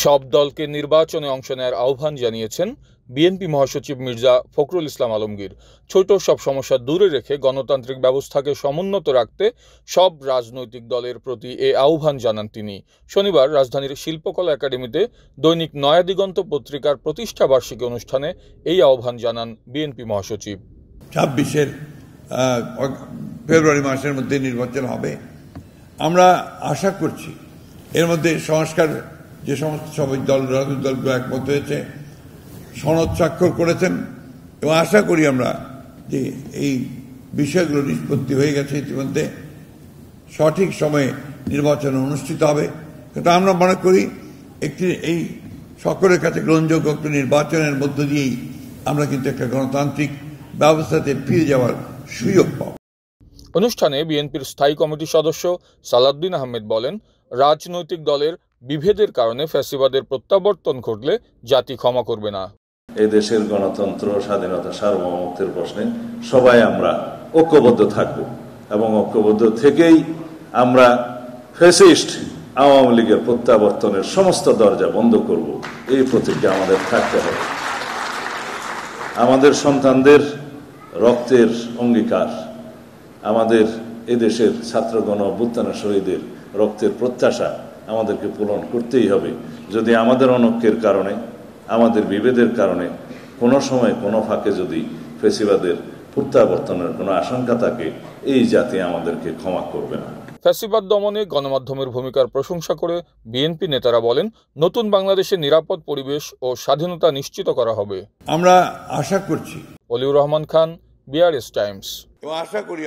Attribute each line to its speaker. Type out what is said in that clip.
Speaker 1: সব দলকে নির্বাচনে অংশ নেওয়ার আহ্বান জানিয়েছেন বিএনপি মহাসচিব মির্জা ফখরুল ইসলাম আলমগীর। ছোট সব সমস্যা দূরে রেখে গণতান্ত্রিক ব্যবস্থাকে সমুন্নত রাখতে সব রাজনৈতিক দলের প্রতি এ আহ্বান জানান তিনি। শনিবার রাজধানীর শিল্পকলা একাডেমিতে দৈনিক নয়া দিগন্ত পত্রিকার প্রতিষ্ঠা বার্ষিকী অনুষ্ঠানে এই আহ্বান জানান বিএনপি মহাসচিব।
Speaker 2: 26 ফেব্রুয়ারি মাসের মধ্যে নির্বাচন হবে। আমরা আশা করছি এর মধ্যে সংস্কার যে সমস্ত সবাই রাজনৈতিক দলগুলো একমত হয়েছে, সনদ স্বাক্ষর করেছেন এবং আশা করি আমরা যে এই বিষয়গুলো নিষ্পত্তি হয়ে গেছে ইতিমধ্যে, সঠিক সময়ে নির্বাচন অনুষ্ঠিত হবে। কিন্তু আমরা মনে করি এই সকলের কাছে গ্রহণযোগ্য একটি নির্বাচনের মধ্য দিয়েই আমরা কিন্তু একটা গণতান্ত্রিক ব্যবস্থাতে ফিরে যাওয়ার সুযোগ পাব।
Speaker 1: অনুষ্ঠানে বিএনপির স্থায়ী কমিটির সদস্য সালাউদ্দিন আহমেদ বলেন, রাজনৈতিক দলের বিভেদের কারণে ফ্যাসিবাদের প্রত্যাবর্তন ঘটলে জাতি ক্ষমা করবে না।
Speaker 3: এই দেশের গণতন্ত্র, স্বাধীনতা, সার্বভৌমত্বের প্রশ্নে সবাই আমরা ঐক্যবদ্ধ থাকব এবং ঐক্যবদ্ধ থেকেই আমরা ফ্যাসিস্ট আওয়ামী লীগের প্রত্যাবর্তনের সমস্ত দরজা বন্ধ করব, এই প্রতিজ্ঞা আমাদের থাকতে হবে। আমাদের সন্তানদের রক্তের অঙ্গীকার, আমাদের এদেশের ছাত্রগণ অভ্যুত্থানের শহীদের রক্তের প্রত্যাশা আমাদেরকে পূরণ করতেই হবে। যদি আমাদের অনৈক্যের কারণে, আমাদের বিভেদের কারণে কোনো সময় কোনো ফাঁকে যদি ফ্যাসিবাদের প্রত্যাবর্তনের কোনো আশঙ্কা থাকে, এই জাতি আমাদেরকে ক্ষমা করবে না।
Speaker 1: ফ্যাসিবাদ দমনে গণমাধ্যমের ভূমিকার প্রশংসা করে বিএনপি নেতারা বলেন, নতুন বাংলাদেশে নিরাপদ পরিবেশ ও স্বাধীনতা নিশ্চিত করা হবে।
Speaker 2: আমরা আশা করছি।
Speaker 1: Oliur Rahman Khan, BRS Times.
Speaker 2: আশা করি